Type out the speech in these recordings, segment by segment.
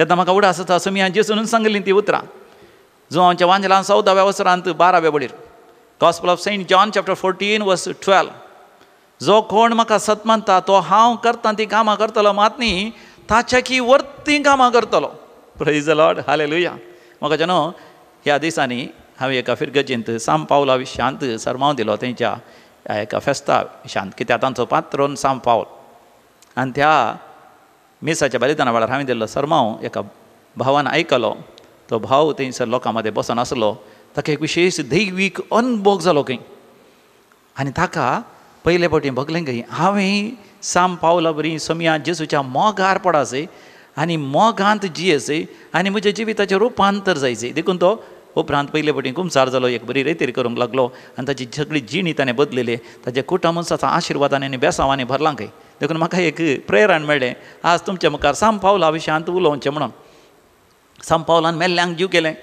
तेन्ना म्हाका उडास आसा असो मी जेसून सांगली ती उतरां जो आमच्या वांजलां 14व्या वर्सांत 12व्या बडीर gospel of Saint John chapter 14 verse 12 जो कोण म्हाका सत मानता तो हांव करता ती कामां करतलो मात न्ही ताच्या की वर्ती कामां करतलो. Praise the Lord, hallelujah. म्हाका जेन्ना ह्या दिसांनी हांवें एका फिरगजींत सांब पावला विशयांत सरमाव दिलो तेंच्या एका फेस्ता विशयांत कित्याक तांचो पात्रोन सांब पावल आनी त्या मिसाच्या बलिदाना वेळार हांवें दिल्लो सरमाव एका भावान आयकलो. तो भाव थंयसर लोकां मदें बसून आसलो. ताका एक विशेश दैवीक अनुभव जालो खंय आनी ताका पयले फावटी बगलें खंय हांवें सांब पावला बरी सोम्या जेसूच्या मोगार पडासय आनी मोगांत जियेसय आनी म्हज्या जिविताचें रुपांतर जायचें देखून तो उपरांत पयले फावटी कुमसार जालो एक बरी रेतीर करूंक लागलो आनी ताची सगळी जिणी ताणें बदलेली. ताचे कुटुंब ताचा आशिर्वादांनी आनी बेसांवांनी भरलां खंय. देखून म्हाका एक प्रेरण मेळ्ळें आज तुमच्या मुखार सांब पावला विशयांत उलोवचें म्हणून. सांब पावलान मेल्ल्यांक जीव केलें,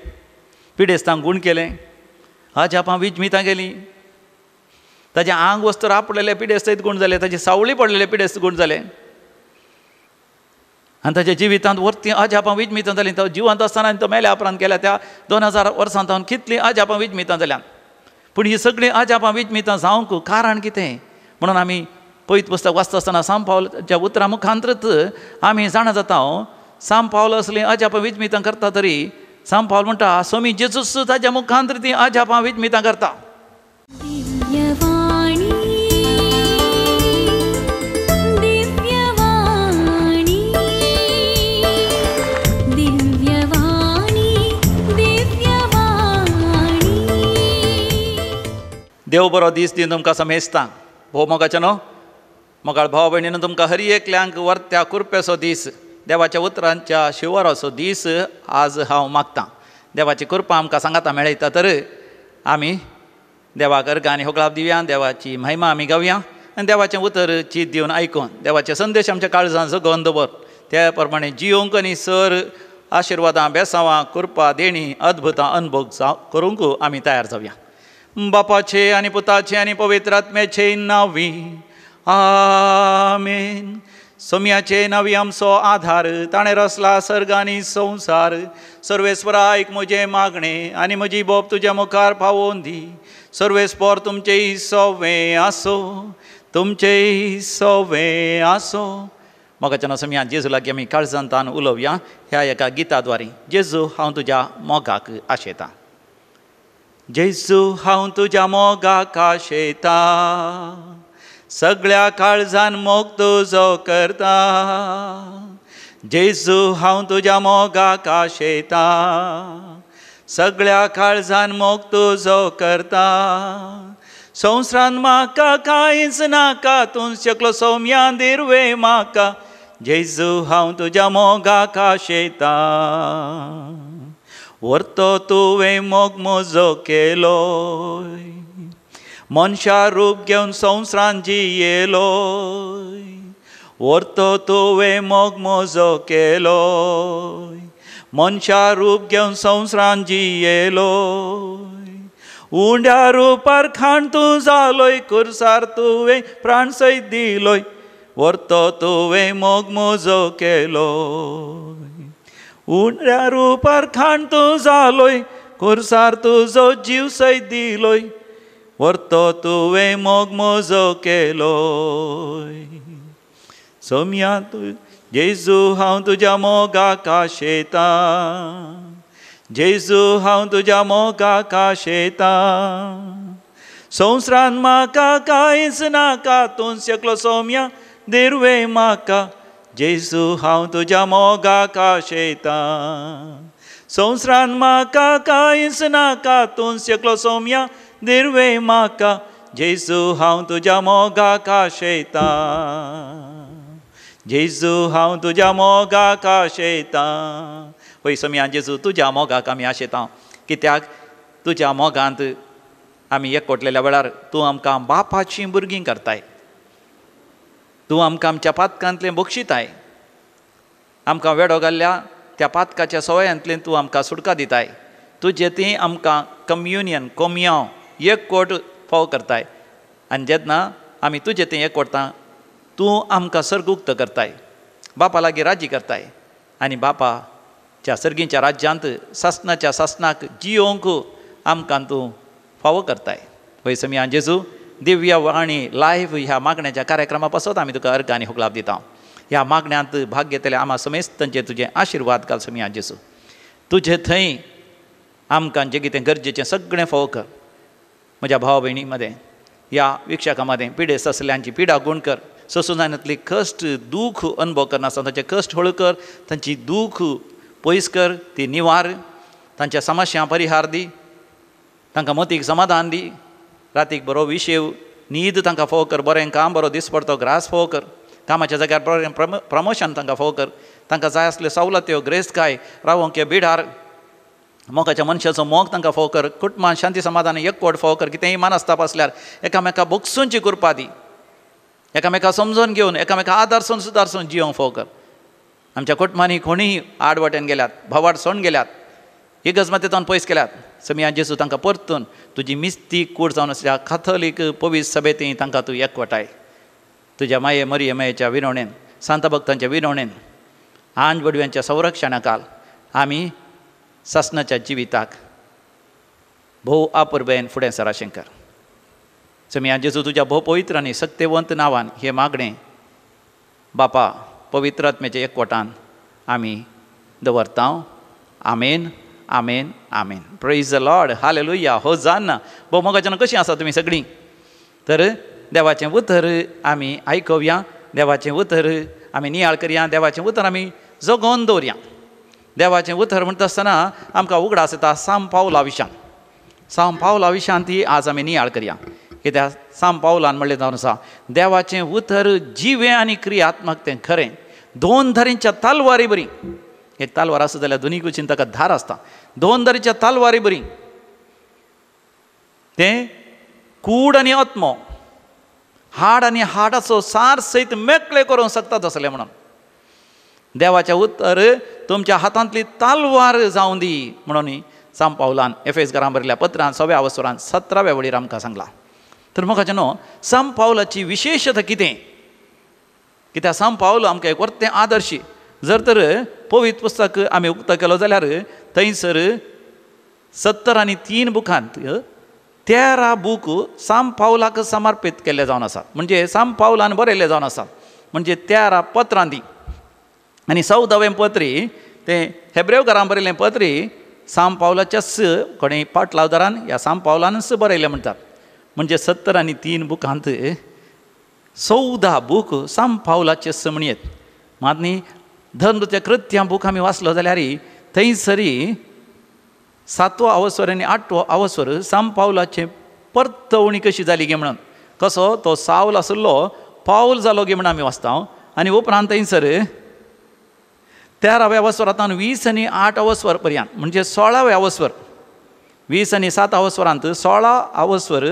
पिडेस्तांक गूण केलें, अजापां विजमितां गेलीं, ताजें आंग वस्तर आपलेले पिडेस्त गूण जाले, ताची सावळी पडलेले पिडेस्त गूण जाले आनी ताच्या जिवितांत वर्ती अजापां विजमितां जालीं. तो जिवंत आसतना तो मेल्या उपरांत केल्या त्या 2000 वर्सां जावन कितलीं अजापां विजमितां जाल्यात. पूण ही सगळीं अजापां विजमितां जावंक कारण कितें म्हणून आमी पयत पुस्तक वाचता आसतना सांब पावलाच्या उतरां मुखांतरच आमी जाणा जाता सांब पावल असलीं अजापां विजमितां करता तरी सांब पावल म्हणटा स्वामी जेजूस ताच्या मुखांतर तीं अजापां विजमितां करता. देव बरो दीस दिवन तुमकां समेजता. भोव मोगाच्या न्हू मोगाळ भाव भयणीन तुमकां हर एकल्यांक वर्त्या कुरपेचो दीस देवाच्या उतरांच्या शिवराचो दीस आज हांव मागतां. देवाची कृपा आमकां सांगाता मेळयता तर आमी देवाक अर्घ आनी होगळाप दिवया, देवाची महिमा आमी गावया आनी देवाचें उतर चीत दिवन आयकून देवाचे संदेश आमच्या काळजांत जगोवन दवर त्या प्रमाणे जियोंक आनी सर आशिर्वादां बेसांवां कृपा देणी अद्भुतां अनुभव करूंक आमी तयार जावया. बापाचे आनी पुताचे आनी पवित्र आत्म्याचे नांवी आमेन. सोम्याचे नांवी आमचो आधार ताणें रचला सर्ग आनी संवसार. सर्वेस्वरा आयक म्हजें मागणें आनी म्हजी बोब तुज्या मुखार पावोवन दी. सर्वेस्पर तुमचेय सवें आसो, तुमचेय सवें आसो. मोगाच्या सोम्या जेजू लागीं आमी काळजांतान उलोवया ह्या एका गिता द्वारे. जेजू हांव तुज्या मोगाक आशेतां. जेजू हांव तुज्या मोगाक आशेतां, सगळ्या काळजान मोग तुजो करता. जेजू हांव तुज्या मोगाक आशेतां, सगळ्या काळजान मोग तुजो करता. संवसारान म्हाका कांयच नाका, तूं शकलो सोम्या दिर्वे म्हाका. जेजू हांव तुज्या मोगाक आशेतां. वर्तो तुवें मोग म्हजो केलोय, मनशा रूप घेवन संवसारान जियेलोय. वर्तो तुवें मोग म्हजो केलोय, मनशा रूप घेवन संवसारान जियेलोय. उंड्या रुपार खाण तूं जालोय, कुर्सार तुवें प्राण सयत दिलोय. वर्तो तुवें मोग म्हजो केलोय. उंड्या रुपार खाण तूं जालोय, कुर्सार तुजो जीव सयत दिलोय. वर्तो तुवें मोग म्हजो केलोय. सोम्या तूं जेजू हांव तुज्या मोगाक आशेतां. जेजू हांव तुज्या मोगाक आशेतां. संवसारान म्हाका कांयच नाका, तूं शकलो सोम्या दिर्वे म्हाका. जेजू हांव तुज्या मोगाक आशेतां. संवसारान म्हाका कांयच नाका, तूं शकलो सोम्या दिर्वे म्हाका. जेजू हांव तुज्या मोगाक आशेतां. जेजू हांव तुज्या मोगाक आशेतां. पळय सोम्या जेजू तुज्या मोगाक आमी आशेतां. कित्याक तुज्या मोगांत आमी एकवटलेल्या वेळार तूं आमकां बापाचीं भुरगीं करताय. तूं आमकां आमच्या पातकांतलें बक्षिताय. आमकां वेडो घाल्ल्या त्या पातकाच्या सवयांतल्यान तूं आमकां सुटका दिताय. तुजें ती आमकां कम्युनियन कोमयाव एकवट फाव करताय. आनी जेन्ना आमी तुजें तें एकवटता तूं आमकां सर्गुक्त करताय, बापा लागीं राजी करताय. आनी बापा च्या सर्गीच्या राज्यांत सासनाच्या सासनाक जियोंक आमकां तूं फावो करताय. पळय समिया जेजू, दिव्य वाणी लायव्ह ह्या मागण्याच्या कार्यक्रमा पासत आमी तुका अर्घ आनी होगलाप दिता. ह्या मागण्यांत भाग घेतले आम्हा समेस्तांचेर तुजे आशिर्वाद घाल समिया जेजू. तुजे थंय आमकां जें कितें गरजेचें सगळें फावो कर. म्हज्या भाव भयणी मदें, ह्या विक्षकां मदें पिडेस्त असल्यांची पिडा गूण कर. ससुनांतली कश्ट दूख अनुभव करनासतना तांचे कश्ट हळ कर, तांची दूख पयस कर, ती निवार, तांच्या समस्या परिहार दी, तांकां मतीक समाधान दी. रातीक बरो विशेव न्हीद तांकां फावो कर. बरें काम, बरो दीस पडतो ग्रास फावो कर. कामाच्या जाग्यार बरें प्रमोशन तांकां फावो कर. तांकां जाय आसल्यो सवलत्यो ग्रेस्तकाय रावोंक बिडार मोगाच्या मनशाचो मोग तांकां फावो कर. कुटुंबान शांती समाधान एकवट फावो कर. कितेंय मानस्ताप आसल्यार एकामेकां बोगसूंची कृपा दी. एकामेकां समजून घेवन एकामेकां आदारसून सुदारसून जियोंक फावो कर. आमच्या कुटुंबांनी कोणीय आडवटेन गेल्यात, भावाड सोण गेल्यात, इगजमातेतून पयस केल्यात, समिया जेजू तांकां परतून तुजी मिस्तीक कूड जावन आसल्या काथोलीक पवित्र सभेंतय तांकां तूं एकवटाय. तुज्या माये मरियमेच्या विनवणेन, सांत भक्तांच्या विनवणेन, आंज बडव्यांच्या संरक्षणा काल आमी सासनाच्या जिविताक भोव आपुरबेन फुडें सराशंकर. समिया जेजू तुज्या भोव पवित्र आनी सत्यवंत नांवान हे मागणें बापा पवित्र आत्म्याच्या एकवटान आमी दवरता. आमेन, आमेन, आमेन. प्रेज द लॉर्ड, हालेलुया, होजान्ना. भोव मोगाच्यान कशीं आसा तुमी सगळीं? तर देवाचें उतर आमी आयकवया, देवाचें उतर आमी नियाळ करया, देवाचें उतर आमी जगोवन दवरया. देवाचें उतर म्हणटा आसतना आमकां उगडास येता सांत पावला विशांत. सांत पावला विशांत ती आज आमी नियाळ करया. कित्याक सांत पावलान म्हणलें जावन आसा, देवाचें उतर जिवें आनी क्रियात्मक तें खरें, दोन धारींच्या तलवारी बरी. एक तलवार आसा जाल्यार दोनीय कुशीन ताका धार आसता. दोन धारीच्या तलवारी बरी, तें कूड आनी आत्मो, हाड आनी हाडाचो सार सयत मेकळे करूंक शकता असलें म्हणून देवाचें उतर तुमच्या हातांतली तलवार जावं दी म्हणून सांत पावलान एफेसकारांक बरयल्ल्या पत्रांत 6व्या अवसरांत 17व्या वळीर आमकां सांगलां. तर म्हाका न्हू सांत पावलाची विशेशता कितें? कित्याक सांत पावलो आमकां एक वर्तें आदर्श. जर तर पवित्र पुस्तक आमी उक्तो केलो जाल्यार थंयसर 70 आनी 3 बुकांत 13 बूक सांत पावलाक समर्पीत केल्ले जावन आसात. म्हणजे सांत पावलान बरयल्ले जावन आसात. म्हणजे 13 पत्रां दी. आनी 14वें पत्री तें हेब्रेवकारांक बरयल्लें पत्री सांत पावलाच्याच कोणें पाटलावदारान ह्या सांत पावलानच बरयलें म्हणटात. म्हणजे 70 आनी 3 बुकांत 14 बूक सांत पावलाचेच म्हणयेत. मात न्ही धर्मृत्य कृत्या बूक आमी वाचलो जाल्यार थंयसरी 7वो अवस्वर आनी 8वो अवस्वर सांत पावलाचे परतवणी कशी जाली गे म्हणून, कसो तो सावल आसलो पावल जालो गे म्हणून आमी वाचता. आनी उपरांत थंयसर 13व्या अवस्वरांतल्यान 20 आनी 8 अवस्वर पर्यंत म्हणजे 16वें अवस्वर, 20 आनी 7 अवस्वरांत 16 अवस्वर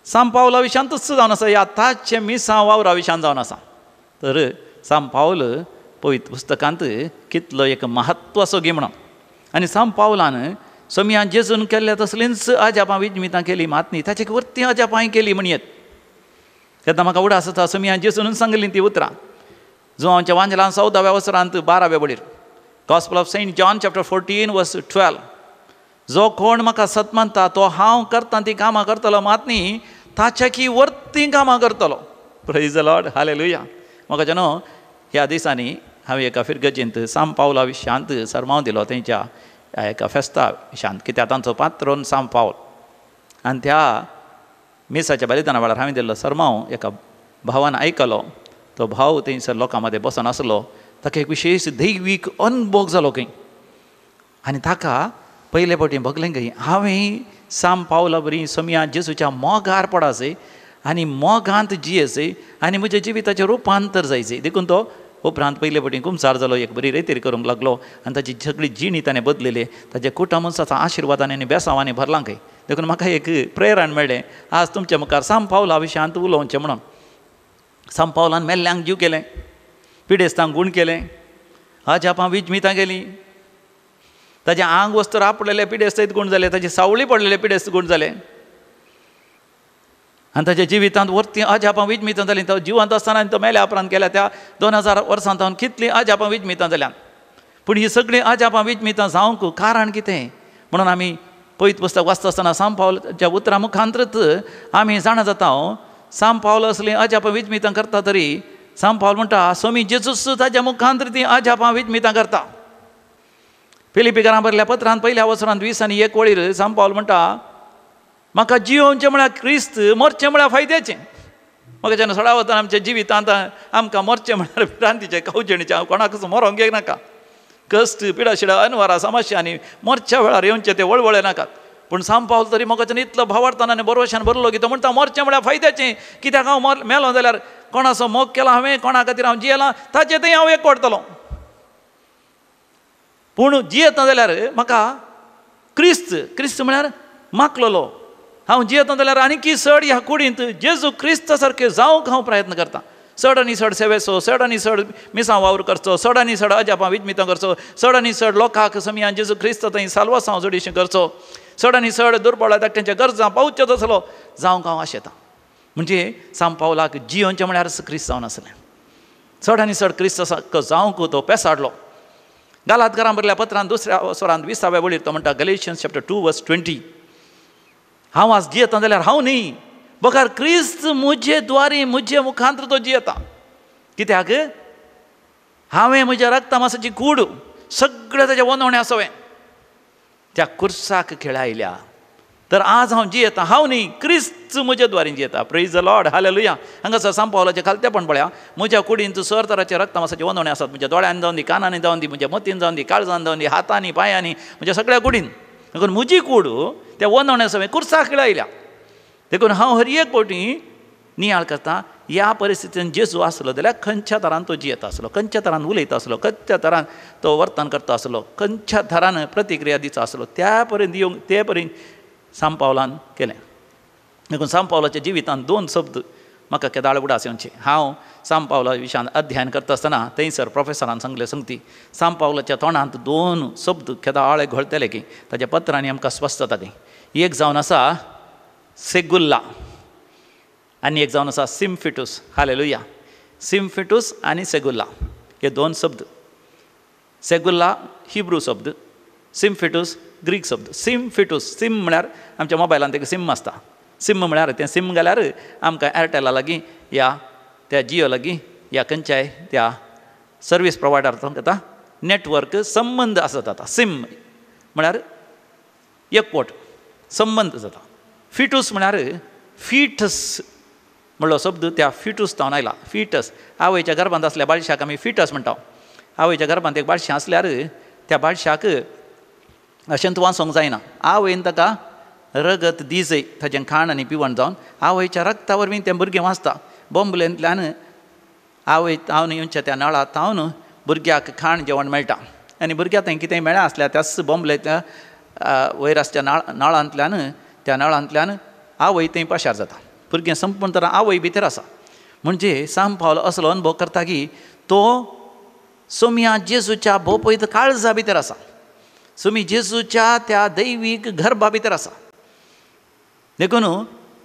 सांत पावला विशांतूच जावन आसा. ह्या ताचे मिसां वावरा विशांत जावन आसा. तर सांत पावल पवित्र पुस्तकांत कितलो एक म्हत्वाचो गे म्हणून. आनी सांत पावलान समिया जेजून केल्ल्या तसलींच अजापां विजमितां केली. मात न्ही ताची वर्ती अजापांय केली म्हणयेत. तेन्ना म्हाका उडास आसा समिया जेजून सांगली ती उतरां जो आमच्या वांजलान 14व्या अवसरांत 12व्या बळीर gospel of Saint John chapter 14 verse 12. जो कोण म्हाका सत मानता तो हांव करतां ती कामां करतलो, मात न्ही ताच्या की वर्ती कामां करतलो. Praise the Lord, hallelujah. म्हाका न्हू ह्या दिसांनी हांवें एका फिरगजेंत सांत पावला विशयांत सरमाव दिलो तेंच्या एका फेस्ता विशयांत. कित्याक तांचो पात्रोन सांत पावल. आनी त्या मिसाच्या बलिदाना वेळार हांवें दिल्लो सरमाव एका भावान आयकलो. तो भाव थंयसर लोकां मदें बसून आसलो. ताका एक विशेश दैवीक अनुभव जालो खंय. आनी ताका पयले फावटी बगलें खंय हांवें सांत पावला बरी समिया जेजूच्या मोगार पडासय आनी मोगांत जियेसय आनी म्हज्या जिविताचें रुपांतर जायचें. देखून तो उपरांत पयले फावटी कुमसार जालो, एक बरी रेतीर करूंक लागलो आनी ताची सगळी जिणी ताणें बदलले. ताचे कुटुंब ताचा आशिर्वादांनी आनी बेसांवांनी भरलां खंय. देखून म्हाका एक प्रेरण मेळ्ळें आज तुमच्या मुखार सांत पावला विशयांत उलोवचें म्हणून. सांत पावलान मेल्ल्यांक जीव केलें, पिडेस्तांक गूण केलें, अजापां विजमितां गेलीं, ताजें आंग वस्तूर आपडलेले पिडेस्त गूण जाले, ताची सावळी पडलेले पिडेस्त गूण जाले आनी ताच्या जिवितांत वर्ती अजापां विजमितां जालीं. तो जिवंत आसतना तो मेल्या उपरांत केल्या त्या 2000 वर्सां जावन कितलीं अजापां विजमितां जाल्यात. पूण ही सगळीं अजापां विजमितां जावंक कारण कितें म्हणून आमी पयत पुस्तक वाचता आसतना सांत पावलाच्या उतरां मुखांतरच आमी जाणा जाता सांत पावल असलीं अजापां विजमितां करता तरी सांत पावल म्हणटा स्वामी जेजूस ताच्या मुखांतर तीं अजापां विजमितां करता. फिलिपिकारां बरयल्ल्या पत्रांत 1 वचनांत 20 आनी 1 वळीर सांत पावल म्हणटा म्हाका जियोवचें म्हळ्यार क्रिस्त, मरचें म्हळ्यार फायद्याचें. म्हाका जेन्ना सडा वतना आमच्या जिवितांत आमकां मरचें म्हळ्यार रांदीचें खावचेणीचें हांव कोणाकच मरोंक नाका. कश्ट पिडाशिडा अनवरां समस्या आनी मरच्या वेळार येवचें ते वळवळे नाकात. पूण सांत पावल तरी म्हाका इतलो भावार्थान आनी बरोवशान बरलो की तो म्हणटा मरचें म्हळ्यार फायद्याचें. कित्याक हांव मेलो जाल्यार कोणाचो मोग केला हांवें, कोणा खातीर हांव जियेलां ताचें थंय हांव एक करतलों. पूण जियेता जाल्यार म्हाका क्रिस्त म्हळ्यार मागलोलो. हांव जियेता जाल्यार आनीक चड ह्या कुडींत जेजू क्रिस्ता सारकें जावंक हांव प्रयत्न करतां. चड आनी चड सेवेचो, चड आनी चड मिसां वावर करचो, चड आनी चड अजापां विजमितां करचो, चड आनी चड लोकांक समियान जेजू क्रिस्त थंय साल्वासांव जोडीशें करचो, चड आनी चड दुर्बळ धाकट्यांच्या गरजां पावच्यो तसलो जावंक हांव आशेतां. म्हणजे सांत पावलाक जियोवचें म्हळ्यार क्रिस्त जावन आसलें. चड आनी चड क्रिस्त जावंक तो पेसाडलो. गालातकारां बरयल्ल्या पत्रांत 2 वचनांत 20 वळीर तो म्हणटा गलेशियन्स चॅप्टर 2 वर्स 20 हांव आज जियेतां जाल्यार हांव न्ही बकार क्रिस्त म्हजे द्वारी म्हजे मुखांतर तो जियेता. कित्याक हांवें म्हज्या रक्ता मासाची कूड सगळें ताचें वनवणें आसोवें त्या कुर्साक खेळायल्या. तर आज हांव जियेतां, हांव न्ही क्रिस्त म्हज्या द्वारीन जियेता. प्रेज द लॉर्ड, हालेलुया. हांगासर सांत पावलाचें खालतेपण पळया. म्हज्या कुडींत सर तरांचे रक्ता मासाचे वनवणें आसात. म्हज्या दोळ्यांनी जावन दी, कानांनी जावन दी, म्हज्या मतीन जावन दी, काळजान जावन दी, हातांनी पांयांनी, म्हज्या सगळ्या कुडीन. देखून म्हजी कूड त्या वनवण्या सवय कुर्साक खेळायल्या. देखून हांव हर एक फावटी नियाळ करता ह्या परिस्थितीन जेजू आसलो जाल्यार खंयच्या तरान तो जियेता आसलो, खंयच्या तरान उलयता आसलो, खंयच्या तरान तो वर्तन करता आसलो, खंयच्या तरान प्रतिक्रिया दिता आसलो, त्या पर्यंत येवंक ते पर्यंत सांत पावलान केलें. देखून सांत पावलाच्या जिवितांत 2 शब्द म्हाका केदाळ उडास येवचे. हांव सांत पावला विशयान अध्ययन करता आसतना थंयसर प्रोफेसरान सांगलें सांगती सांत पावलाच्या तोंडांत 2 शब्द केदाळे घोळटले की ताच्या पत्रांनी आमकां स्पश्ट जाता ती. एक जावन आसा सेगुल्ला आनी एक जावन आसा सिम्फिटूस. हालेलुया. सिम्फिटूस आनी सेगुल्ला हे 2 शब्द. सेगुल्ला हिब्रू शब्द, सिम्फिटूस ग्रीक शब्द. सिम्फिटूस, सिम म्हळ्यार आमच्या मोबायलांत एक सिम आसता. सिम म्हळ्यार तें सिम गेल्यार आमकां एअरटेला लागीं या त्या जियो लागीं या खंयच्याय त्या सर्वीस प्रोवायडराचो आतां नेटवर्क संबंद आसा जाता. सिम म्हळ्यार एकवट संबंद जाता. फिटूस म्हळ्यार फिटस म्हणलो शब्द त्या फिटूस जावन आयला. फिटस आवयच्या गर्भांत आसल्या बाळशाक आमी फिटस म्हणटा. आवयच्या गर्भांत एक बाळशें आसल्यार त्या बाळशाक अशें वाचोंक जायना. आवयन ताका रगत दिजय ताचें खाण आनी पिवण जावन आवयच्या रक्ता वरवीं तें भुरगें वाचता. बोंबलेंतल्यान आवय तावन येवच्या त्या नळांत तावन भुरग्याक खाण जेवण मेळटा आनी भुरग्याक थंय कितेंय मेळ्ळें आसल्यार त्याच बोंबलेच्या वयर आसच्या त्या नळांतल्यान आवय थंय पाशार जाता. भुरगें संपूर्ण तरां आवय भितर आसा. म्हणजे सांत पावलो असलो अनुभव करता की तो सोम्या जेजूच्या भोवपळीत काळजा भितर आसा. सोमी जेजूच्या त्या दैवीक गर्भा भितर आसा. देखून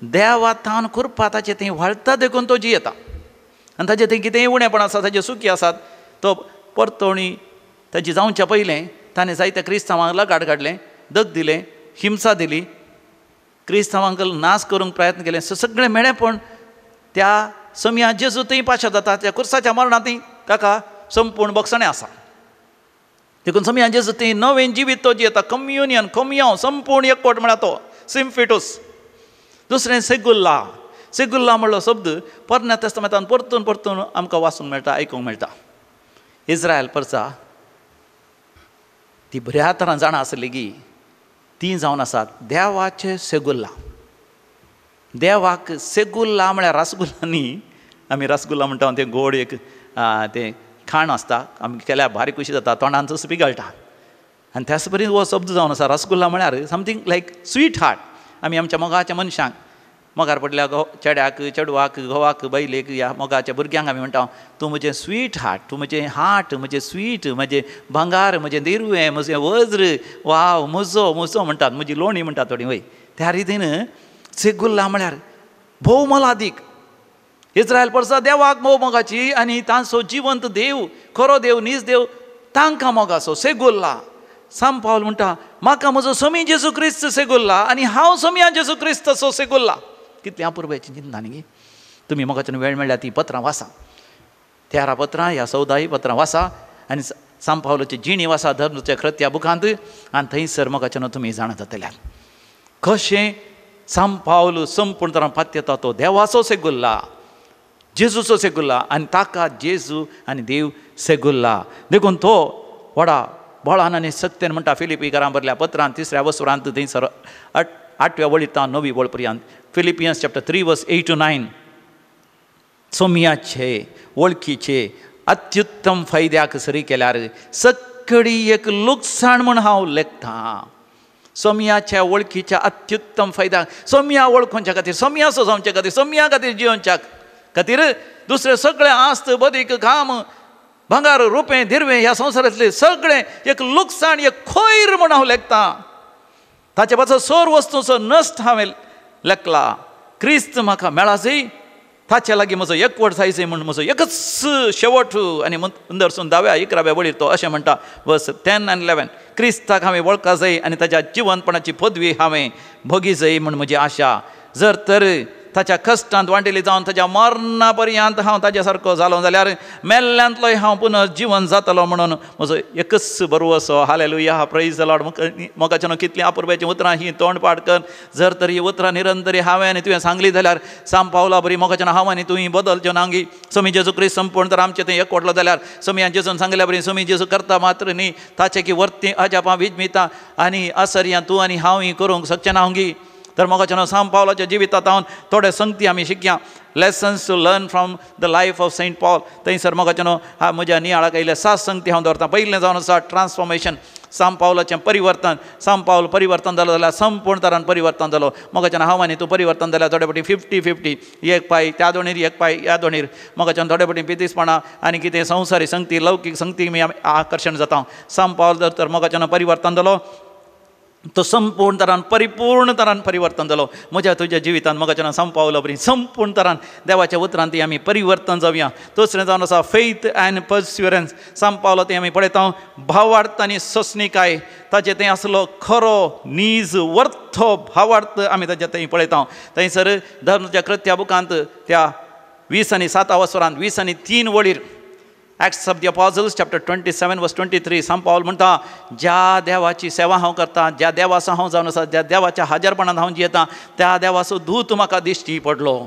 देवातान कुरपा ताचें थंय व्हाळटा देखून तो जियेता. आनी ताचें थंय कितेंय उणेपण आसा, ताचे सुखी आसात, तो परतवणी ताची जावच्या पयलें ताणें जायत्या क्रिस्तांवांक लगाड काडलें, दग दिलें, हिंसा दिली, क्रिस्तांवांक नाश करूंक प्रयत्न केले. सगळें मेळ्ळेपण त्या सोम्या जेजू थंय पाशा जाता. त्या कुर्साच्या मरणांत ताका संपूर्ण बक्षणें आसा. देखून सोम्या जेजू थंय नवें जिवीत तो जियेता. कम्युनियन कोमयाव संपूर्ण एकवट म्हळ्यार तो सिम्फिटूस. दुसरें सेगुल्ला. सेगुल्ला म्हणलो शब्द पोरण्या तेस्तामेंतांत परतून परतून आमकां वाचूंक मेळटा, आयकूंक मेळटा. इस्रायल परसा ती बऱ्या तरान जाणा आसली की ती जावन आसात देवाचे सेगुल्ला. देवाक सेगुल्ला म्हळ्यार रसगुल्ला न्ही. आमी रसगुल्ला म्हणटा तें गोड एक तें खाण आसता, आमी केल्यार भारी खुशी जाता, तोंडांत सुपी घालता. आनी त्याच परीन हो शब्द जावन आसा रसगुल्ला म्हळ्यार समथींग लायक स्वीट हार्ट. आमी आमच्या मोगाच्या मनशांक, मोगार पडल्या चेड्याक, चेडवाक, घोवाक, बायलेक, ह्या मोगाच्या भुरग्यांक आमी म्हणटा तूं म्हजें स्वीट हार्ट, तूं म्हजें हार्ट, म्हजें स्वीट, म्हजें भांगार, म्हजें दिरवें, म्हजें वज्र, वाव म्हजो म्हजो म्हणटात, म्हजी लोणी म्हणटात थोडी वय. त्या रितीन सेगुल्ला म्हळ्यार भोव मोलादीक. इस्रायल परसा देवाक मोव मोगाची आनी तांचो जिवंत देव, खरो देव, नीज देव तांकां मोगाचो सेगुल्ला. सांत पावल म्हणटा म्हाका म्हजो स्वामी जेजू क्रिस्त सेगुल्ला आनी हांव स्वामी जेजू क्रिस्ताचो सेगुल्ला. कितली अपुर्बाची चिंता न्ही. तुमी मोगाच्यान वेळ मेळ्ळ्यार ती पत्रां वाचा. 13 पत्रां ह्या 14 पत्रां वाचा आनी सांत पावलाची जिणी वाचा धर्माच्या कृत्या बुकांत. आनी थंयसर मोगाच्यान तुमी जाणा जातल्यार कशें सांत पावल संपूर्ण तरान पात्यता तो देवाचो सेगुल्ला, जेजूचो सेगुल्ला आनी ताका जेजू आनी देव सेगुल्ला. देखून तो व्हडा बळान आनी सत्यान म्हणटा फिलिपिकारां बरयल्या पत्रांत 3 वसुरांत थंयसर 8व्या वळींत 9वी वळ पर्यंत. फिलिपियन्स चॅप्टर 3 वर्स 8 to 9. सोम्याचे वळखीचे अत्युत्तम फायद्याक सरी केल्यार सगळी एक लुकसाण म्हूण हांव लेखतां. सोम्याच्या वळखीच्या अत्युत्तम फायद्याक, सोम्या वळखुच्या खातीर, सोम्याचो जावचे खातीर, सोम्या खातीर जियोच्या खातीर दुसरें सगळें आस्त बदीक काम भांगार रुपें दिर्वें ह्या संवसारांतले सगळें एक लुकसाण एक खोयर म्हूण हांव लेखतां. ताचे पासून सर वस्तूचो नश्ट हांवें लेखला. क्रिस्त म्हाका मेळा जाय, ताचे लागीं म्हजो एकवट जायचो म्हूण म्हजो एकच शेवट. आनी अंदरसून 10-11व्या वळीर तो अशें म्हणटा वर्स 10 and 11. क्रिस्ताक हांवें वळखा जाय आनी ताच्या जिवंतपणाची पदवी हांवें भोगी जाय म्हूण म्हजी आशा. जर तर ताच्या कश्टांत वांटिली जावन ताच्या मरणा पर्यंत हांव ताच्या सारको जालो जाल्यार मेल्ल्यांतलोय हांव पुनर्जीवन जातलो म्हणून म्हजो एकच बरवसो. हालेलुया, प्रेज द लॉर्ड. मोगाच्यान कितलीं अपुर्बाचीं उतरां ही तोंडपाट कर. जर तर ही उतरां निरंतरी हांवें आनी तुवें सांगली जाल्यार सांत पावला बरी मोगाच्यान हांव आनी तुवें बदलच्यो नांगी. स्वामी जेजू क्रिस्त संपूर्ण तर आमचें थंय एकवटलो जाल्यार स्वामी जेजून सांगल्या बरी स्वामी जेजू करता मात्र न्ही ताचे की वर्ती अजापां विजमिता आनी असर्यां तूं आनी हांव ही करूंक शकचें ना हांगी. तर मोगाच्यान सांत पावलाच्या जिवितांत हांव थोडे संगती आमी शिकया. Lessons to learn from the life of Saint Paul. थंयसर मोगाच्यान म्हज्या नियाळाक आयिल्ले 7 संगती हांव दवरतां. पयलें जावन आसा ट्रान्सफॉर्मेशन. सांत पावलाचें परिवर्तन. सांत पावल परिवर्तन जालो जाल्यार संपूर्ण तरान परिवर्तन जालो. मोगाच्यान हांव आनी तूं परिवर्तन जाल्यार थोडे फावटी 50-50 एक पाय त्या दोणीर एक पाय ह्या दोणीर. मोगाच्यान थोडे फावटी पितीसपणां आनी कितें संवसारी संगती लौकीक संगती आमी आकर्शण जाता. सांत पावल तर मोगाच्यान परिवर्तन जालो तो संपूर्ण तरान परिपूर्ण तरान परिवर्तन जालो. म्हज्या तुज्या जिवितांत मोगाच्यान सांत पावला बरी संपूर्ण तरान देवाच्या उतरांत ती आमी परिवर्तन जावया. दुसरें जावन आसा फेथ एंड पर्सिवरन्स. सांत पावला तें आमी पळयता भावार्थ आनी सोंसणीकाय. ताचे तें आसलो खरो नीज वर्थो भावार्थ आमी ताचे थंय पळयता. थंयसर धर्माच्या कृत्या बुकांत त्या 20 आनी 7 वसरांत 20 आनी 3 वळीर Acts of the Apostles chapter 27 verse 23. सांत पावल म्हणटा ज्या देवाची सेवा हांव करतां, ज्या देवाचो हांव जावन आसा, ज्या देवाच्या हाजरपणांत हांव जियेतां त्या देवाचो दूत म्हाका दिश्टी पडलो.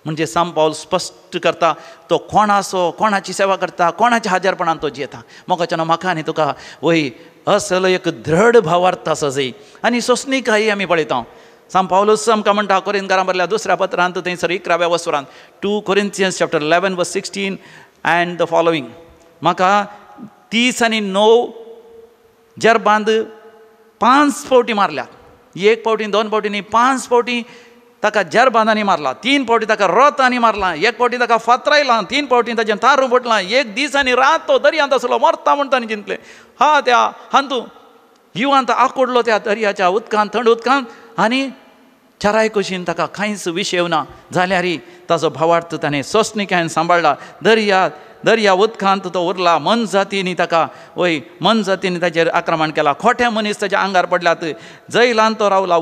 म्हणजे सांत पावल स्पश्ट करता तो कोणाचो, कोणाची सेवा करता, कोणाच्या हाजरपणांत तो जियेता. मोगाच्यान म्हाका आनी तुका वय असलो एक दृढ भावार्थ आसा जाय. आनी सोंसणीकाय आमी पळयता. सांत पावलूस आमकां म्हणटा कोरिंथकारां बरयल्या 2 पत्रांत थंयसर 11व्या वसरांत 2 Corinthians chapter 11 verse 16 and the following. म्हाका 30 आनी 9 जरबांद 5 फावटी मारल्या. 1 फावटी 2 फावटी न्ही 5 फावटी ताका जरबांदांनी मारला. 3 फावटी ताका रोतांनी मारला. 1 फावटी ताका फातरायलां. 3 फावटी ताचें तारून फुटलां. 1 दीस आनी रात तो दर्यांत आसलो मरता म्हण ताणें चिंतलें. त्या हांतू जिवांत आकुडलो त्या दर्याच्या उदकांत थंड उदकांत आनी चराय कशीन ताका कांयच विशेव ना जाल्यारय ताचो भावार्थ ताणें सोंसणीकायेन सांबाळला. दर्या उदकांत तो उरला. मन जातींनी ताका मन जातींनी ताचेर आक्रमण केलां. खोटे मनीस ताच्या आंगार पडल्यात. जैलांत तो रावला.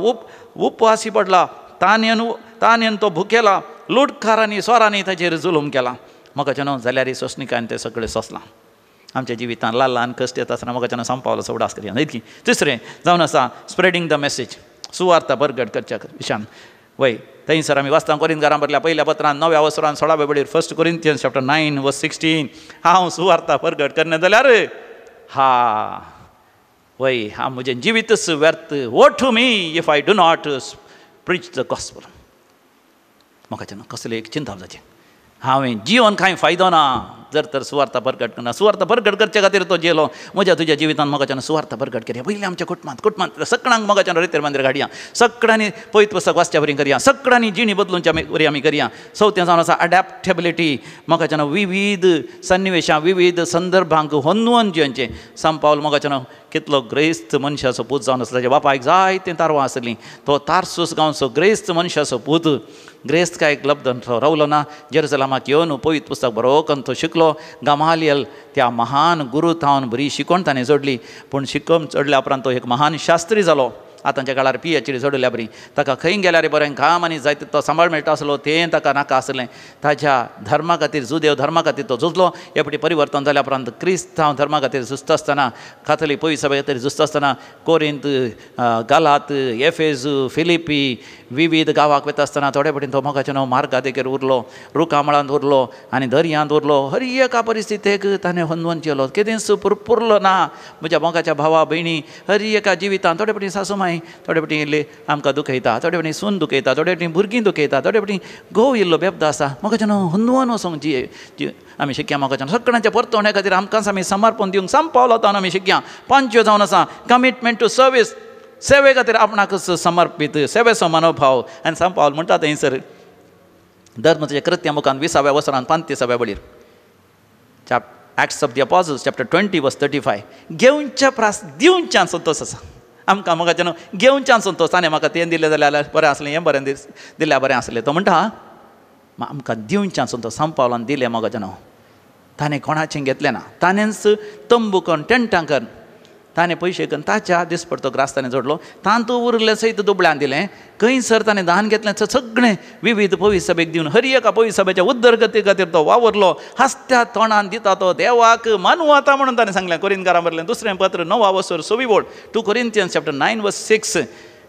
उपवासी पडला. तानेन तो भुकेला. लुटकारांनी सोरांनी ताचेर जुलूम केला. मोगाच्यान जाल्यारय सोंसणीकायेन तें सगळें सोंसलां. आमच्या जिवितांत ल्हान कश्ट येता आसतना मोगाच्यान सांत पावलो उदास करया न्ही. तिसरें जावन आसा स्प्रेडींग द मेसेज. सुवार्ता परगट करच्या विशयान थंयसर आमी वाचता कोरिंथकारां बरयल्या पयल्या पत्रांत 9व्या वसरांत 16व्या वळीर 1 Corinthians chapter 9 verse 16. हांव सुवार्ता परगट करना जाल्यार हांव म्हजें जिवीतच व्यर्थ. What to me if I do not preach the gospel. म्हाका कसलें एक चिंता जाचें हांवें जिवन कांय फायदो ना जर तर सुवार्ता परगट करना. सुवार्ता परगट करचे खातीर तो जेलो. म्हज्या तुज्या जिवितांत मोगाच्यान सुवार्ता परगट करया. पयलीं आमच्या कुटुंबांत सगळ्यांक मोगाच्यान रितेर मांद्र घाडया. सगळ्यांनी पयत पुस्तक वाचच्या बरी करया. सगळ्यांनी जिणी बदलूंच्या बरी आमी करया. चवथें जावन आसा अडॅप्टेबिलिटी. मोगाच्यान विविध सन्निवेशां विविध संदर्भांक होंदून जियोंचें. सांत पावल मोगाच्यान कितलो ग्रेस्त मनशाचो पूत जावन आसलो. ताच्या बापायक जायतीं तारवां आसलीं. तो तार्सूस गांवचो ग्रेस्त मनशाचो पूत ग्रेस्तकायेक लब्धन रावलो ना. जेरुसलेमाक येवन पवित्र पुस्तक बरो करून तो शिकलो. गमालियल त्या महान गुरू थावन बरी शिकोवन ताणें जोडली. पूण शिकून चडल्या उपरांत तो एक महान शास्त्री जालो. आतांच्या काळार PhD जोडल्या बरी. ताका खंय गेल्यार बरें काम आनी जायते तो सांबाळ मेळटा आसलो तें ताका नाका आसलें. ताच्या धर्मा खातीर जुदेव धर्मा खातीर तो झुजलो. एपटी परिवर्तन जाल्या उपरांत क्रिस्तांव धर्मा खातीर झुजत आसतना, काथोलीक पवित्र सभे खातीर झुजत आसतना कोरिंत, गालात, एफेजू, फिलिपी विविध गांवांक वता आसतना थोडे पटीन तो मोगाचें नांव मार्गादेगेर उरलो, रुखामळांत उरलो आनी दर्यांत उरलो. हर एका परिस्थितीक ताणें हंदवून केलो. केदेंच पुरलो ना. म्हज्या मोगाच्या भावा भयणी हर एका जिवितांत थोडे पटीन सासू माय थोडे पटीं इल्ले आमकां दुखयता, थोडे पटीं सून दुखयता, थोडे पटीं भुरगीं दुखयता, थोडे पटीं घोव इल्लो बेबदा आसा. मोगाचें नांव हंदवून वचोंक जी आमी शिकया. मोगाचें सगळ्यांच्या परतवण्या खातीर आमकांच आमी समर्पण दिवंक सांपावलो जावन आमी शिकया. 5 जावन आसा. कमिटमेंट टू सर्वीस, सेवे खातीर आपणाकच समर्पीत, सेवेचो मनोभाव. आनी सांपावल म्हणटा थंयसर धर्माच्या कृत्या मुखान 20व्या वर्सांत 35व्या बळीर Acts of the Apostles chapter 20 verse 35 घेवच्या प्रास दिवच्यान संतोष आसा. आमकां मोगाचें न्हू घेवच्यान संतोष. ताणें म्हाका तें दिलें जाल्यार बरें आसलें, हें बरें दिल्यार बरें आसलें. तो म्हणटा आमकां दिवच्यान संतोष. सांपावलान दिलें मोगाचें न्हू. ताणें कोणाचें घेतलें ना. ताणेंच तंबू करून टेंटां करून ताणें पयशे करून ताच्या दिसपडतो ग्रास ताणें जोडलो. तांतू उरलें सयत दुबळ्यान दिलें. खंयसर ताणें दान घेतलें सगळें विविध पवित्र सभेक दिवन हर एका पवित्र सभेच्या उदरगती खातीर तो वावरलो. हास्त्या तोंडान दिता तो देवाक मानू आता म्हणून ताणें सांगलें. कोरिंथकारां बरयलें दुसरें पत्र 9 वर्सर 6 board 2 Corinthians chapter 9 verse 6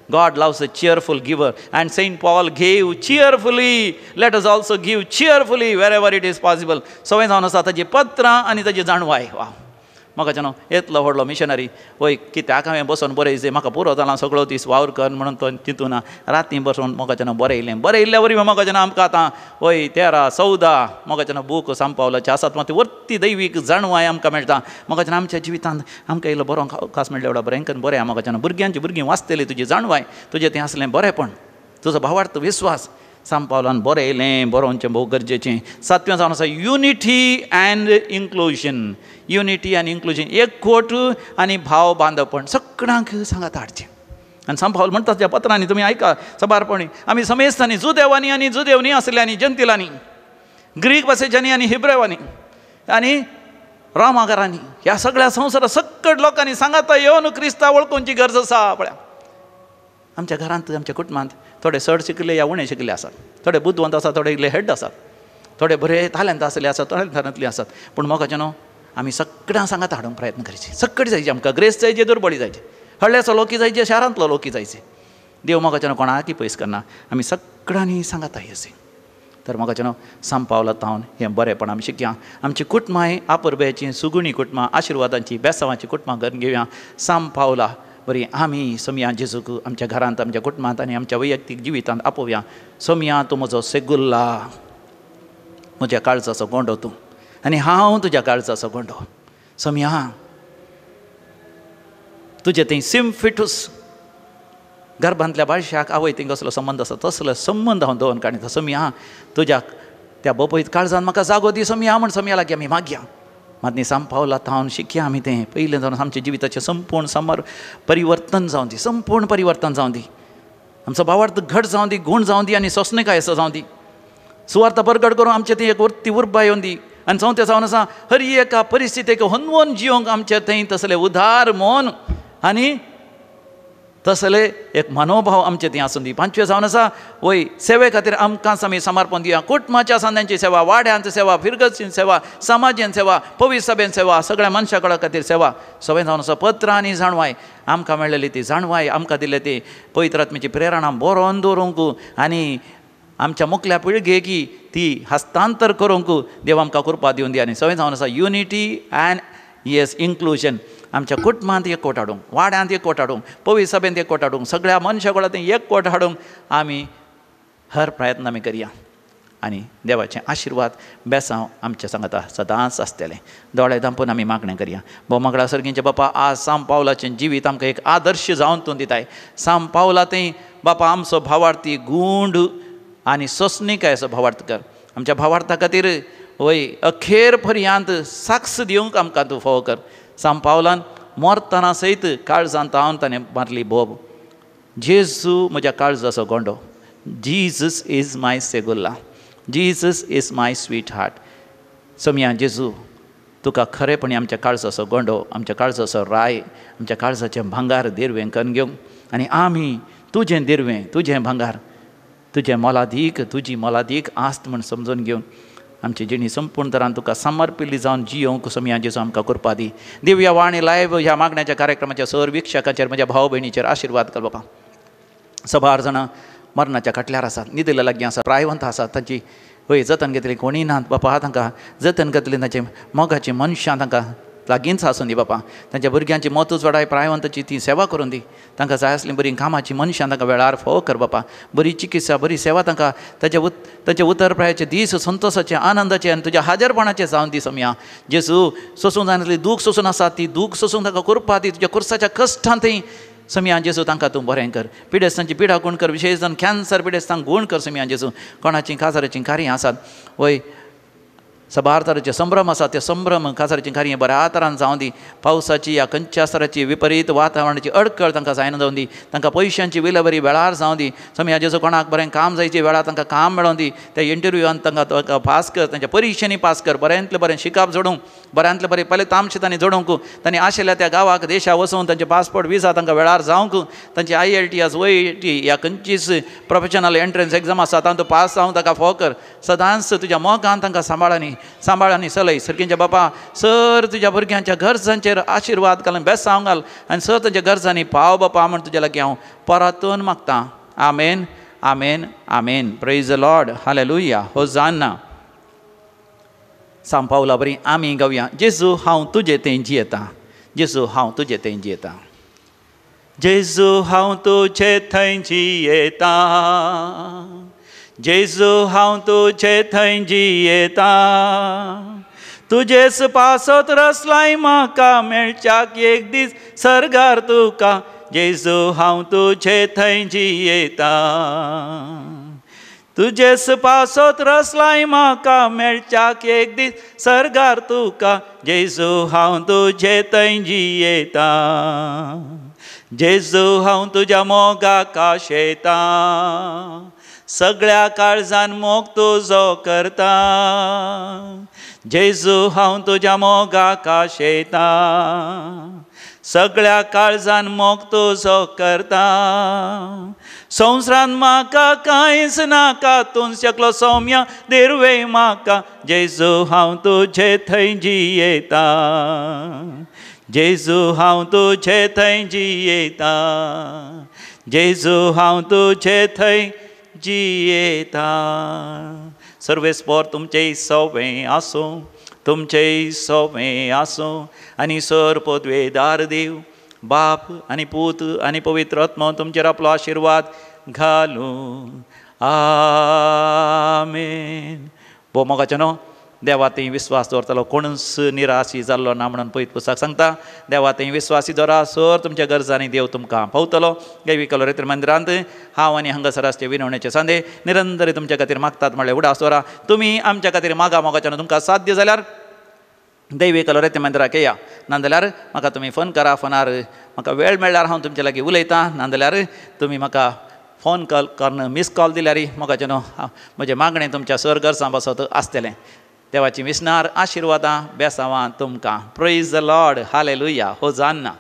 God loves a cheerful giver and Saint Paul gave cheerfully. Let us also give cheerfully wherever it is possible. सवय जावन आसा ताजी पत्रां आनी ताजी जाणवाय. वा म्हाका न्हू येतलो व्हडलो मिशनरी वय कित्याक हांवें बसून बरयचें. म्हाका पुरो जाला सगळो दीस वावर कर म्हणून तो चिंतूना. राती बसून मोगाचें न्हू बरयलें. बरयल्ल्या वरी मोगाचें न्हू आमकां आतां वय 13, 14 मोगाचें न्हू बूक सांपावलाचे आसात. मात वर्ती दैवीक जाणवाय आमकां मेळटा. मोगाचें न्हू आमच्या जिवितांत आमकां इल्लो बरो खास मेळ्ळें एवढा बरें करून बरें. मोगाचें न्हू भुरगीं वाचतलीं तुजी जाणवाय, तुजें तें आसलें बरेंपण, तुजो भावार्थ विस्वास. सांपावलान बरयलें. बरोवचें भोव गरजेचें. 7वें जावन आसा युनिटी अँड इन्क्लुजन. युनिटी आनी इन्क्लुजन, एकवट आनी भाव बांदपण सगळ्यांक सांगात हाडचें. आनी सांपावल म्हणटा त्या पत्रांनी तुमी आयका सबारपणी आमी समेस्तांनी जुदेवांनी आनी जुदेवनी आसल्यांनी जंतिलांनी, ग्रीक भाशेच्यांनी आनी हिब्रेवांनी आनी रामागारांनी ह्या सगळ्या संवसारा सकट लोकांनी सांगाता येवन क्रिस्तांव वळखुची गरज आसा. पळया आमच्या घरांत आमच्या कुटुंबांत थोडे चड शिकले या उणें शिकले आसात. थोडे बुद्धवंत आसात, थोडे इल्ले हेड आसात, थोडे बरे तालंत आसले आसात, थोडे तालंतले आसात. पूण मोगाचें न्हू आमी सगळ्यांक सांगात हाडूंक प्रयत्न करचे. सकट जायचे आमकां. ग्रेस्त जायचे, दुर्बळी जायचे, हळ्ळेचो लोकी जायचे, शारांतलो लोकी जायचे. देव मोगाचें न्हू कोणाकय पयस करना. आमी सगळ्यांनी सांगात येयचे. तर मोगाचें न्हू सांपावलां तावन हें बरेंपण आमी शिकया. आमची कुटुंबांय आपुरब्याची सुगुणी कुटुंबां, आशिर्वादांची बेसांवाची कुटुंबां करून घेवया. सांपावला बरी आमी सोमया जेजूक आमच्या घरांत, आमच्या कुटुंबांत आनी आमच्या वैयक्तीक जिवितांत आपोवया. सोमया तूं म्हजो सेगुल्ला, म्हज्या काळजाचो गोंडो तूं आनी हांव तुज्या काळजाचो गोंडो. सोमया तुजें तें सिम्फिटूस गर्भांतल्या बाळशाक आवय थिंग कसलो संबंद आसा तसलो संबंद हांव दवरून काडटा. सोमया तुज्या त्या बोपयत काळजान म्हाका जागो दी सोमया म्हण सोमया लागीं आमी मागया. मात न्ही सांपावला थावन शिकया आमी तें. पयलें जावन आमच्या जिविताचें संपूर्ण परिवर्तन जावं दी, संपूर्ण परिवर्तन जावं दी. आमचो भावार्थ घट जावं दी, गूण जावं दी आनी सोंसणेकाय असो जावं दी. सुवार्थ परगट करून आमचें तें एक वर्ती उर्बा येवन दी. आनी चवथें जावन आसा हर एका परिस्थितीक हनवून जिवंक आमचें थंय तसलें उदार मन आनी तसलें एक मनोभाव आमचें थंय आसूं दी. 5वें जावन आसा वय सेवे खातीर आमकांच आमी समर्पण दिया. कुटुंबाच्या सांद्यांची सेवा, वाड्यांची सेवा, फिरगतची सेवा, समाजान सेवा, पवित्र सभेन सेवा, सगळ्या मनशां खातीर सेवा. 6वें जावन आसा पत्र आनी जाणवाय. आमकां मेळलेली ती जाणवाय, आमकां दिले ती पवित्र आत्म्याची प्रेरणा बरोवन दवरूंक आनी आमच्या मुखल्या पिळगेक ती हस्तांतर करूंक देव आमकां कृपा दिवन दी. आनी 7वें जावन आसा युनिटी अँड इन्क्लुजन. आमच्या कुटुंबांत एकवट हाडूंक, वाड्यांत एकवट हाडूंक, पवित्र सभेंत एकवट हाडूंक, सगळ्या मनशां कडेन एकवट हाडूंक आमी हर प्रयत्न आमी करया. आनी देवाचें आशिर्वाद बेसांव आमच्या सांगाता सदांच आसतलें. दोळे धांपून आमी मागणें करया. बोमागडा सर्गींचे बापा, आज सांपावलाचें जिवीत आमकां एक आदर्श जावन तूं दिताय. सांपावला थंय बापा आमचो भावार्थी गूंड आनी सोंसणीकाय असो भावार्थ कर. आमच्या भावार्था खातीर वय अखेर पर्यंत साक्ष दिवंक आमकां तूं फोव कर. सांपावलान मोरतना सयत काळजांत हांव ताणें मारली बोब. जेजू म्हज्या काळजाचो गोंडो. जीजस इज माय सेगुल्ला. Jesus is my sweetheart. सोम्या जेजू तुका खरेपणी आमच्या काळजाचो गोंडो, आमच्या काळजाचो राय, आमच्या काळजाचें भांगार देरवें करून घेवंक आनी आमी तुजें देरवें, तुजें भांगार, तुजें मोलादीक, तुजी मोलादीक आस्त म्हूण समजून घेवन आमची जिणी संपूर्ण तरान तुका समर्पिल्ली जावन जियोंक सोम्या जेजू आमकां करपा दी. दिव्या वाणी लायव्ह ह्या मागण्याच्या कार्यक्रमाच्या सर विक्षकाचेर म्हज्या भाव भयणीचेर आशिर्वाद कर बापा. सबार जाणां मरणाच्या खाटल्यार आसात, न्हिदेल्या लागीं आसात, प्रायवंत आसात, तांची हय जतन घेतली कोणी नात बापा. तांकां जतन घेतली, तांचे मोगाची मनशां तांकां लागींच आसूं दी बापा. तांच्या भुरग्यांची मोतूच वाडाय, प्रायवंताची ती सेवा करून दी. तांकां जाय आसली बरी कामाची मनशां तांकां वेळार फोव कर बापा. बरी चिकित्सा, बरी सेवा तांकां तांचे उतरप्रायाचे दीस संतोशाचे, आनंदाचे आनी तुज्या हाजरपणाचे जावन दी सोम्या जेजू. सोसूंक जाय नासली दूख सोसून आसात, ती दूख सोसूंक तांकां करपा दी. तुज्या कुर्साच्या कश्टांतय सोम्या जेजू तांकां तूं बरें कर. पिडेस्तांची पिडा गूण कर, विशेश जावन कॅन्सर पिडेस्तांक गूण कर सोम्या जेजू. कोणाची काजाराची कार्य आसात वय सबार तरांचे संभ्रम आसात, ते संभ्रम काजाराची कार्य बऱ्या तरान जावं दी. पावसाची या कंचासराची विपरीत वातावरणाची अडकळ तांकां जायना जावं दी. तांकां पयशांची विलेवरी वेळार जावं दी. सोम्या जेजू कोणाक बरें काम जायचे वेळार तांकां काम मेळोवन दी. त्या इंटरव्यूआन तांकां पास कर, तांच्या परिक्षेनी पास कर. बऱ्यांतलें बरें शिकाप जोडूंक, बऱ्यांतलें बरें पयले तामशें तांणी जोडूंक, तांणी आशिल्ल्या त्या गांवाक देशा वचून तांचे पासपोर्ट विजा तांकां वेळार जावंक, तांची IELTS WIT ह्या खंयचीच प्रोफेशनल एंट्रन्स एग्जाम आसा तातूंत पास जावंक ताका फोव कर. सदांच तुज्या मोगान तांकां सांबाळानी चलय. सर्गींच्या बापा सर तुज्या भुरग्यांच्या गरजांचेर आशिर्वाद घालून बेसांव घाल आनी सर तांच्या गरजांनी पाव बापा म्हण तुज्या लागीं हांव परतून मागतां. आमेन, आमेन, आमेन. Praise the Lord. हालेलुया. होसाना. सांग पावला बरी आमी गावया. जेजू हांव तुजें तें जियेतां. जेजू हांव तुजें तें जियेतां. जेजू हांव तुजें थंय जियेतां. जेजू हांव तुजें थंय जियेतां. तुजेच पासत रसलाय म्हाका मेळच्याक एक दीस सर्गार तुका. जेजू हांव तुजें थंय जियेतां. तुजेच पासत रसलाय म्हाका मेळच्याक एक दीस सर्गार तुका. जेजू हांव तुजें थंय जियेतां. जेजू हांव तुज्या मोगाक आशेतां. सगळ्या काळजान मोग तुजो करता. जेजू हांव तुज्या मोगाक आशेतां. सगळ्या काळजान मोग तुजो करता. संवसारान म्हाका कांयच नाका, तूं शकलो सौम्या देरवे म्हाका. जेजू हांव तुजें थंय जियेतां. जेजू हांव तुजें थंय जियेतां. जेजू हांव तुजें थंय जियेतां. सर्वेस्पोर तुमचें सवें आसूं, तुमचें सवें आसूं. आनी सर पदवेदार देव बाप आनी पूत आनी पवित्र आत्मा तुमचेर आपलो आशिर्वाद घालूं. आमेन. भोव मोगाचें न्हू. देवा थंय विस्वास दवरतलो, कोणूच निराशी जाल्लो ना म्हणून पळयत पुस्तक सांगता. देवा थंय विस्वासी दवरा, सर तुमच्या गरजांनी देव तुमकां पावतलो. दैवी कलोरेत्र मंदिरांत हांव आनी हांगासर आसचे विनवणेचे सांदे निरंतर तुमच्या खातीर मागतात म्हणल्यार उडास दवरा. तुमी आमच्या खातीर मागा मोगाचें तुमकां साध्य जाल्यार दैवी कलोरेत्र मंदिराक येया. नाजाल्यार म्हाका तुमी फोन करा. फोनार म्हाका वेळ मेळ्ळ्यार हांव तुमचे लागीं उलयतां. नाजाल्यार तुमी म्हाका फोन कॉल करून मिस कॉल दिल्यार मोगाचें न्हू म्हजें मागणें तुमच्या सर गरजां बसत आसतलें. देवाची विस्नार आशिर्वादां बेसांवां तुमकां. Praise the Lord. हालेलुया. होसाना.